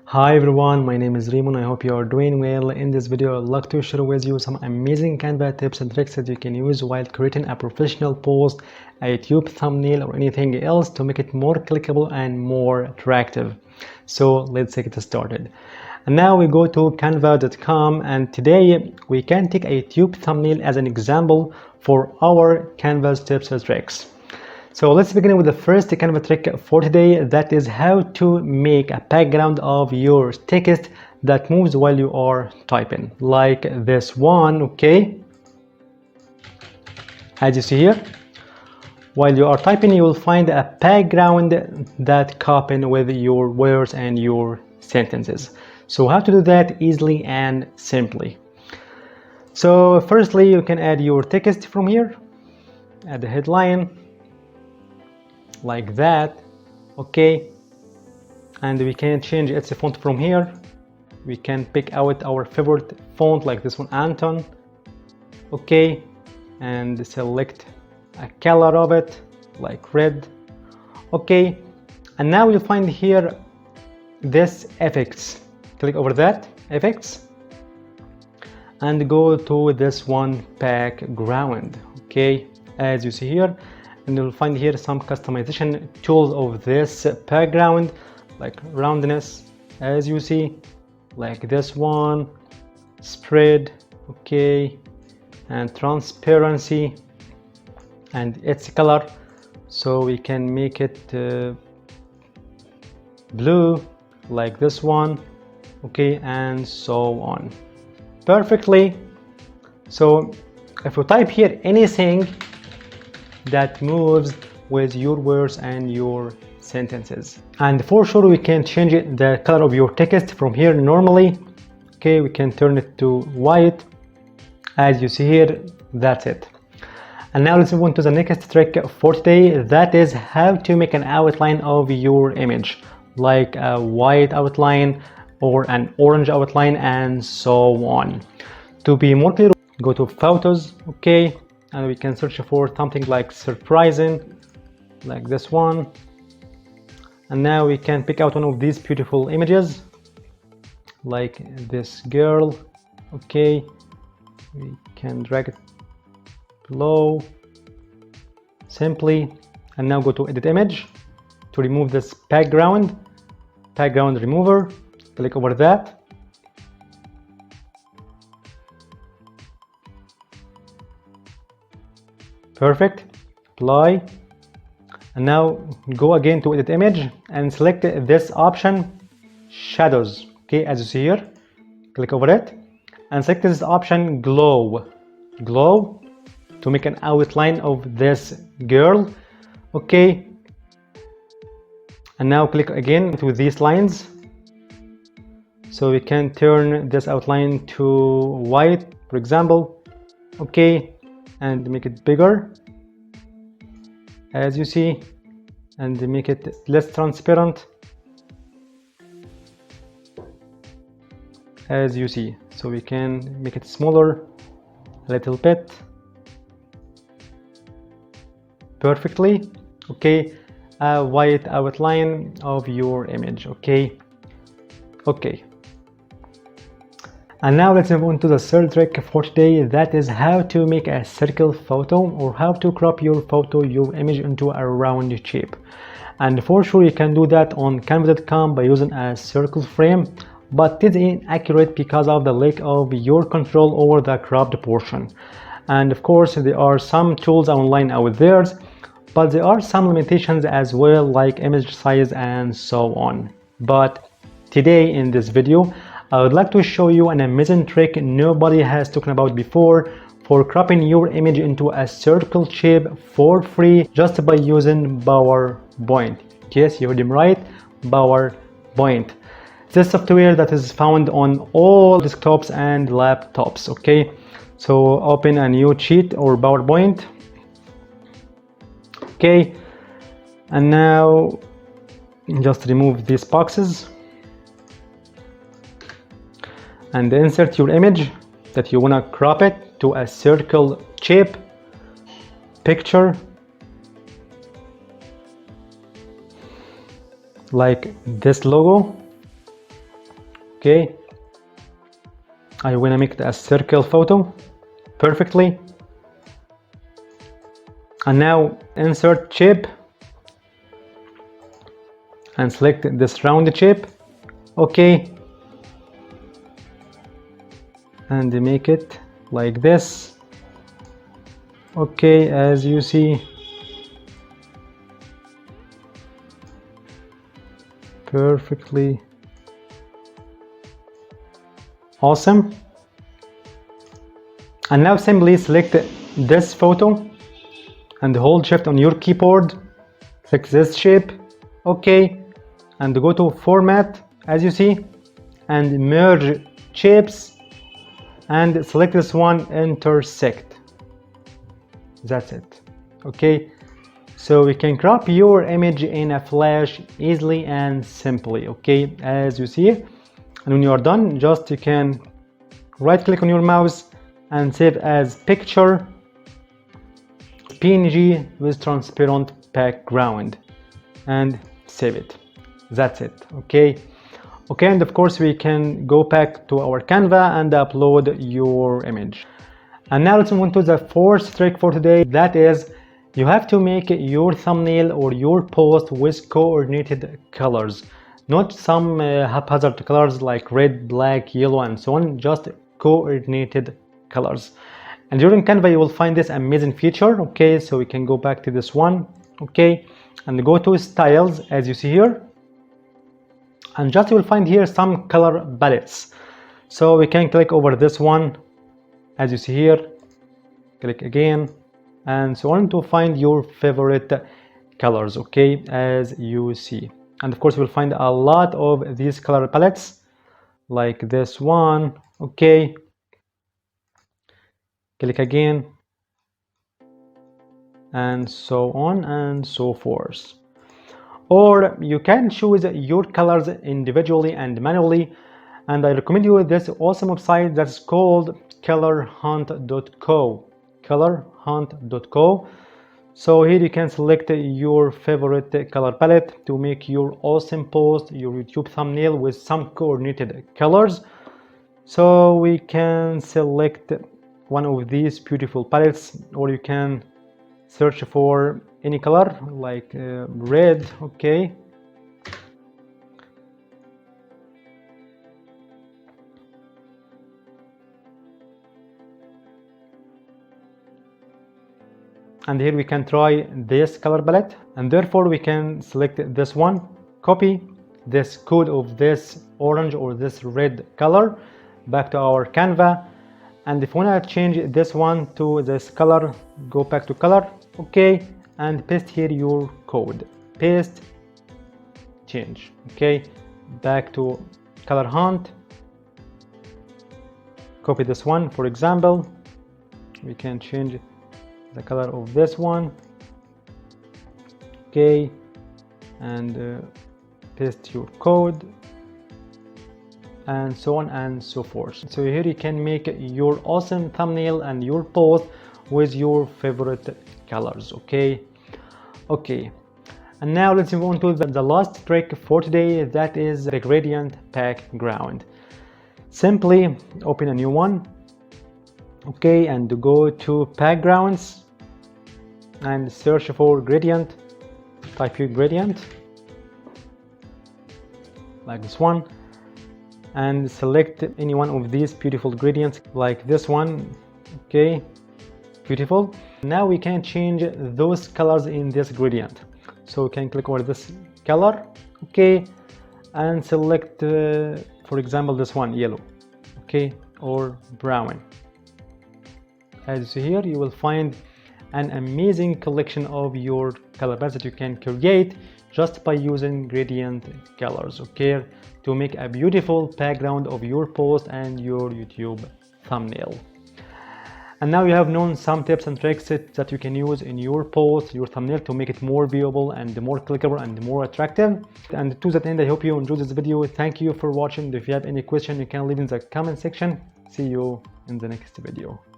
Hi everyone, my name is Raymond. I hope you are doing well. In this video, I'd like to share with you some amazing Canva tips and tricks that you can use while creating a professional post, a YouTube thumbnail, or anything else to make it more clickable and more attractive. So let's get started. And now we go to canva.com, and today we can take a YouTube thumbnail as an example for our Canva tips and tricks. So let's begin with the first Canva trick for today, that is how to make a background of your text that moves while you are typing, like this one. Okay, as you see here, while you are typing you will find a background that copies with your words and your sentences. So how to do that easily and simply? So firstly, you can add your text from here, add the headline like that. Okay, and we can change its font from here. We can pick out our favorite font like this one, Anton. Okay, and select a color of it like red. Okay, and now you'll find here this effects. Click over that effects and go to this one, background. Okay, as you see here, and you'll find here some customization tools of this background, like roundness, as you see, like this one, spread, okay, and transparency, and its color. So we can make it blue like this one, okay, and so on. Perfectly. So if you type here anything that moves with your words and your sentences, and for sure we can change the color of your text from here normally. Okay, we can turn it to white, as you see here. That's it. And now let's move on to the next trick for today, that is how to make an outline of your image, like a white outline or an orange outline and so on. To be more clear, go to photos, okay, and we can search for something like surprising, like this one. And now we can pick out one of these beautiful images, like this girl. Okay, we can drag it below simply, and now go to edit image to remove this background remover. Click over that. Perfect. Apply. And now go again to edit image and select this option, shadows. Okay, as you see here, click over it and select this option, glow to make an outline of this girl. Okay, and now click again to these lines, so we can turn this outline to white, for example. Okay, and make it bigger, as you see, and make it less transparent, as you see. So we can make it smaller a little bit. Perfectly. Okay, a white outline of your image. Okay. And now let's move on to the third trick for today, that is how to make a circle photo, or how to crop your photo, your image, into a round shape. And for sure you can do that on canva.com by using a circle frame, but it's inaccurate because of the lack of your control over the cropped portion. And of course there are some tools online out there, but there are some limitations as well, like image size and so on. But today in this video I would like to show you an amazing trick nobody has talked about before for cropping your image into a circle shape for free, just by using PowerPoint. Yes, you heard him right, PowerPoint. This software that is found on all desktops and laptops. Okay, so open a new sheet or PowerPoint. Okay, and now just remove these boxes and insert your image that you want to crop it to a circle shape. Picture like this logo. Okay, I want to make it a circle photo perfectly. And now insert shape and select this round shape. Okay, and make it like this. Okay, as you see, perfectly awesome. And now simply select this photo and hold shift on your keyboard, select this shape. Okay, and go to format, as you see, and merge shapes and select this one, intersect. That's it. Okay, so we can crop your image in a flash easily and simply. Okay, as you see, and when you are done, just you can right click on your mouse and save as picture PNG with transparent background and save it. That's it. Okay, and of course we can go back to our Canva and upload your image. And now let's move on to the fourth trick for today. That is, you have to make your thumbnail or your post with coordinated colors, not some haphazard colors like red, black, yellow, and so on. Just coordinated colors. And during Canva you will find this amazing feature. Okay, so we can go back to this one. Okay, and go to styles, as you see here, and just you will find here some color palettes. So we can click over this one, as you see here, click again, and so on, to find your favorite colors. Okay, as you see, and of course you will find a lot of these color palettes like this one. Okay, click again, and so on and so forth. Or you can choose your colors individually and manually, and I recommend you this awesome website that's called colorhunt.co. So here you can select your favorite color palette to make your awesome post, your YouTube thumbnail with some coordinated colors. So we can select one of these beautiful palettes, or you can search for any color like red. Okay, and here we can try this color palette, and therefore we can select this one, copy this code of this orange or this red color back to our Canva, and if we want to change this one to this color, go back to color. Okay, and paste here your code, paste, change. Okay, back to color hunt, copy this one. For example, we can change the color of this one. Okay, and paste your code, and so on and so forth. So here you can make your awesome thumbnail and your post with your favorite colors. Okay, and now let's move on to the last trick for today. That is the gradient background. Simply open a new one. Okay, and go to backgrounds and search for gradient. Type your gradient like this one, and select any one of these beautiful gradients like this one. Okay, beautiful. Now we can change those colors in this gradient. So we can click over this color. Okay, and select for example this one, yellow. Okay, or brown. As you see here, you will find an amazing collection of your color palettes that you can create just by using gradient colors. Okay, to make a beautiful background of your post and your YouTube thumbnail. And now you have known some tips and tricks that you can use in your post, your thumbnail, to make it more viewable and more clickable and more attractive. And to that end, I hope you enjoyed this video. Thank you for watching. If you have any question, you can leave in the comment section. See you in the next video.